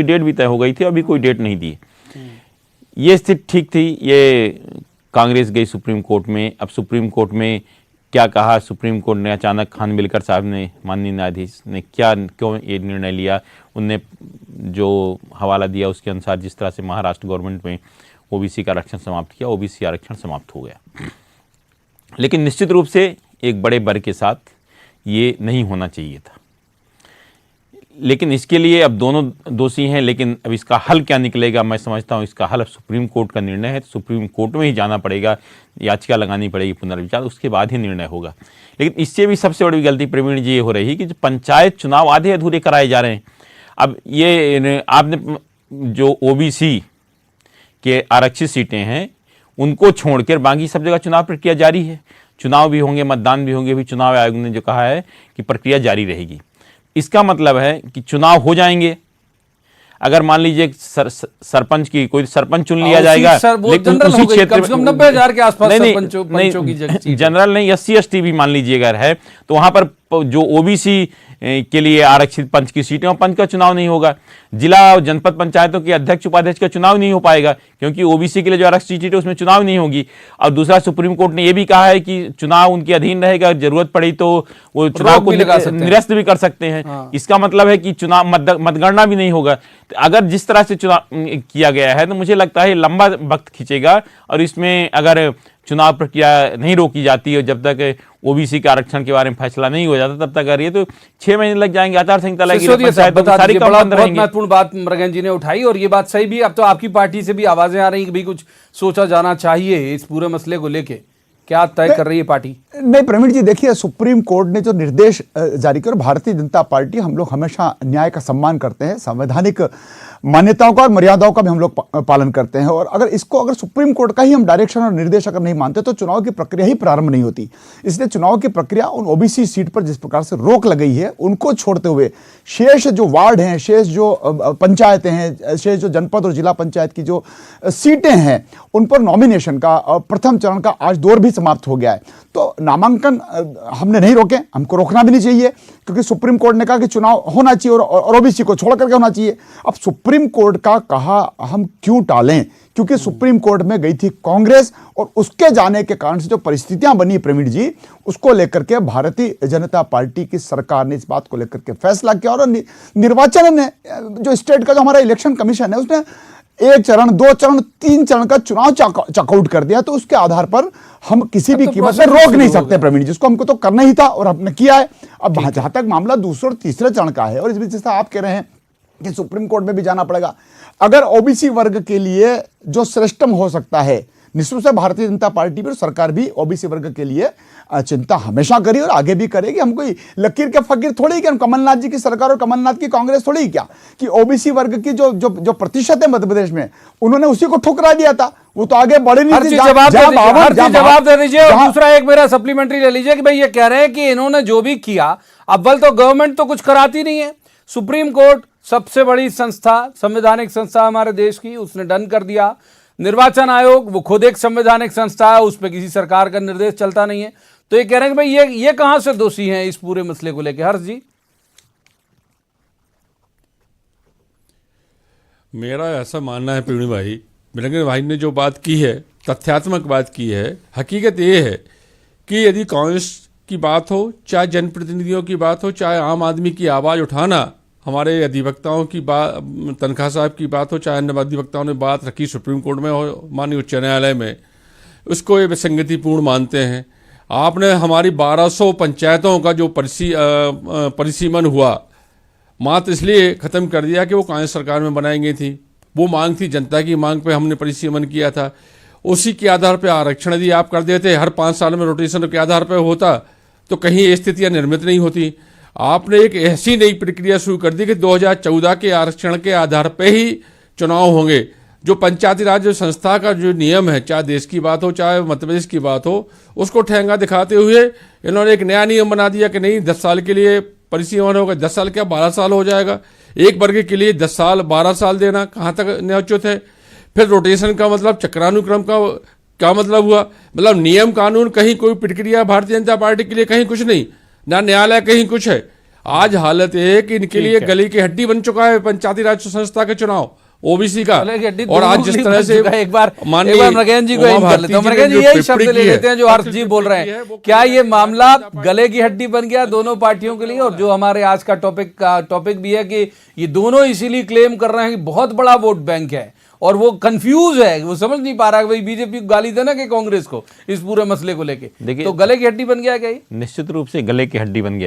उसकी डेट भी तय हो गई थी, अभी कोई डेट नहीं दी। ये स्थिति ठीक थी। ये कांग्रेस गई सुप्रीम कोर्ट में। अब सुप्रीम कोर्ट में क्या कहा सुप्रीम कोर्ट ने, अचानक खानविलकर साहब ने, माननीय न्यायाधीश ने क्यों ये निर्णय लिया, उनने जो हवाला दिया उसके अनुसार जिस तरह से महाराष्ट्र गवर्नमेंट में ओबीसी का आरक्षण समाप्त किया, ओबीसी आरक्षण समाप्त हो गया। लेकिन निश्चित रूप से एक बड़े वर्ग के साथ ये नहीं होना चाहिए था। लेकिन इसके लिए अब दोनों दोषी हैं, लेकिन अब इसका हल क्या निकलेगा, मैं समझता हूँ इसका हल अब सुप्रीम कोर्ट का निर्णय है। तो सुप्रीम कोर्ट में ही जाना पड़ेगा, याचिका लगानी पड़ेगी पुनर्विचार, उसके बाद ही निर्णय होगा। लेकिन इससे भी सबसे बड़ी गलती प्रवीण जी ये हो रही है कि जो पंचायत चुनाव आधे अधूरे कराए जा रहे हैं। अब ये आपने जो ओबीसी के आरक्षित सीटें हैं उनको छोड़कर बाकी सब जगह चुनाव प्रक्रिया जारी है। चुनाव भी होंगे, मतदान भी होंगे, भी चुनाव आयोग ने जो कहा है कि प्रक्रिया जारी रहेगी। इसका मतलब है कि चुनाव हो जाएंगे। अगर मान लीजिए सरपंच की कोई सरपंच चुन लिया जाएगा, लेकिन उसी क्षेत्र में 90,000 के आसपास सरपंचों की जनरल नहीं, SC/ST भी मान लीजिए अगर है, तो वहां पर जो ओबीसी के लिए आरक्षित पंच की सीटें और पंच का चुनाव नहीं होगा। जिला और जनपद पंचायतों के अध्यक्ष उपाध्यक्ष का चुनाव नहीं हो पाएगा, क्योंकि ओबीसी के लिए जो आरक्षित सीटें उसमें चुनाव नहीं होगी। और दूसरा, सुप्रीम कोर्ट ने यह भी कहा है कि चुनाव उनके अधीन रहेगा, जरूरत पड़ी तो वो चुनाव को निरस्त भी कर सकते हैं। हाँ। इसका मतलब है कि चुनाव मतगणना भी नहीं होगा। अगर जिस तरह से चुनाव किया गया है तो मुझे लगता है लंबा वक्त खींचेगा, और इसमें अगर चुनाव प्रक्रिया नहीं रोकी जाती है, जब तक ओबीसी के आरक्षण के बारे में फैसला नहीं हो जाता तब तक अगर ये तो 6 महीने लग जाएंगे, आचार संहिता लगेगी, सारी काम बंद रहेंगे। महत्वपूर्ण बात मृगन जी ने उठाई, और ये बात सही भी। अब तो आपकी पार्टी से भी आवाजें आ रही कि भाई कुछ सोचा जाना चाहिए इस पूरे मसले को लेके। क्या तय कर रही है पार्टी? नहीं प्रवीण जी, देखिए सुप्रीम कोर्ट ने जो निर्देश जारी किया, भारतीय जनता पार्टी, हम लोग हमेशा न्याय का सम्मान करते हैं, संवैधानिक मान्यताओं का और मर्यादाओं का भी हम लोग पालन करते हैं। और अगर सुप्रीम कोर्ट का ही हम डायरेक्शन और निर्देश अगर नहीं मानते तो चुनाव की प्रक्रिया ही प्रारंभ नहीं होती। इसलिए चुनाव की प्रक्रिया उन ओबीसी सीट पर जिस प्रकार से रोक लगाई है उनको छोड़ते हुए शेष जो वार्ड हैं, शेष जो पंचायतें हैं, शेष जो जनपद और जिला पंचायत की जो सीटें हैं उन पर नॉमिनेशन का प्रथम चरण का आज दौर भी समाप्त हो गया है। तो नामांकन हमने नहीं रोके, हमको रोकना भी नहीं चाहिए, क्योंकि सुप्रीम कोर्ट ने कहा कि चुनाव होना चाहिए और ओबीसी को छोड़ करके होना चाहिए। अब सुप्रीम कोर्ट का कहा हम क्यों टालें, क्योंकि सुप्रीम कोर्ट में गई थी कांग्रेस, और उसके जाने के कारण से जो परिस्थितियां बनी प्रवीण जी, उसको लेकर के भारतीय जनता पार्टी की सरकार ने इस बात को लेकर के फैसला किया। और निर्वाचन ने जो स्टेट का जो हमारा इलेक्शन कमीशन है उसने 1 चरण, 2 चरण, 3 चरण का चुनाव चकआउट कर दिया। तो उसके आधार पर हम किसी भी कीमत पर रोक नहीं सकते प्रवीण जी, उसको हमको तो करना ही था और हमने किया है। अब जहां तक मामला दूसरे और तीसरे चरण का है, और इस बीच जैसा आप कह रहे हैं कि सुप्रीम कोर्ट में भी जाना पड़ेगा, अगर ओबीसी वर्ग के लिए जो श्रेष्ठतम हो सकता है, निश्चित रूप से भारतीय जनता पार्टी भी, सरकार भी ओबीसी वर्ग के लिए चिंता हमेशा करी और आगे भी करेगी। हम कोई लकीर के फकीर थोड़ी कि हम कमलनाथ जी की सरकार और कमलनाथ की कांग्रेस थोड़ी क्या कि ओबीसी वर्ग की जो प्रतिशत है मध्य प्रदेश में, उन्होंने उसी को ठुकरा दिया था, वो तो आगे बढ़े नहीं थे। जवाब दे दीजिए। दूसरा एक मेरा सप्लीमेंट्री ले लीजिए कि भाई ये कह रहे हैं कि इन्होंने जो भी किया, अव्वल तो गवर्नमेंट तो कुछ कराती नहीं है, सुप्रीम कोर्ट सबसे बड़ी संस्था, संवैधानिक संस्था हमारे देश की, उसने डन कर दिया। निर्वाचन आयोग वो खुद एक संवैधानिक संस्था है, उस पर किसी सरकार का निर्देश चलता नहीं है। तो ये कह रहे हैं कि भाई ये कहां से दोषी हैं इस पूरे मसले को लेकर? हर्ष जी, मेरा ऐसा मानना है प्रवीण भाई, मृगन भाई ने जो बात की है, तथ्यात्मक बात की है। हकीकत ये है कि यदि कांग्रेस की बात हो, चाहे जनप्रतिनिधियों की बात हो, चाहे आम आदमी की आवाज़ उठाना, हमारे अधिवक्ताओं की बात, तनखा साहब की बात हो, चाहे अन्य अधिवक्ताओं ने बात रखी सुप्रीम कोर्ट में हो, माननीय उच्च न्यायालय में, उसको ये विसंगतिपूर्ण मानते हैं। आपने हमारी 1200 पंचायतों का जो परिसीमन हुआ, मात्र इसलिए ख़त्म कर दिया कि वो कांग्रेस सरकार में बनाई गई थी। वो मांग थी, जनता की मांग पे हमने परिसीमन किया था। उसी के आधार पे आरक्षण यदि आप कर देते, हर 5 साल में रोटेशन के आधार पे होता, तो कहीं ये स्थितियाँ निर्मित नहीं होती। आपने एक ऐसी नई प्रक्रिया शुरू कर दी कि 2014 के आरक्षण के आधार पे ही चुनाव होंगे। जो पंचायती राज संस्था का जो नियम है, चाहे देश की बात हो चाहे मध्य प्रदेश की बात हो, उसको ठेंगा दिखाते हुए इन्होंने एक नया नियम बना दिया कि नहीं 10 साल के लिए परिसीमन होगा। 10 साल क्या 12 साल हो जाएगा। एक वर्ग के लिए 10 साल 12 साल देना कहाँ तक न्यायोचित है। फिर रोटेशन का मतलब चक्रानुक्रम का क्या मतलब हुआ? मतलब नियम कानून कहीं कोई प्रक्रिया भारतीय जनता पार्टी के लिए कहीं कुछ नहीं, ना न्यायालय कहीं कुछ है। आज हालत ये है कि इनके लिए गले की हड्डी बन चुका है पंचायती राज संस्था का चुनाव, ओबीसी का। गले की हड्डी और आज जिस तरह से एक बार मृगेन जी को उमा इन कर भारती लेते हैं। जी ने मृगेन जी जो यही टिप्पणी शब्द ले की है, लेते हैं जो हर्ष जी बोल रहे हैं, क्या ये मामला गले की हड्डी बन गया दोनों पार्टियों के लिए? और जो हमारे आज का टॉपिक भी है कि ये दोनों इसीलिए क्लेम कर रहे हैं कि बहुत बड़ा वोट बैंक है और वो कंफ्यूज है, वो समझ नहीं पा रहा कि भाई बीजेपी को गाली देना कि कांग्रेस को इस पूरे मसले को लेके। देखिए, तो गले की हड्डी बन गया क्या ये? निश्चित रूप से गले की हड्डी बन गया।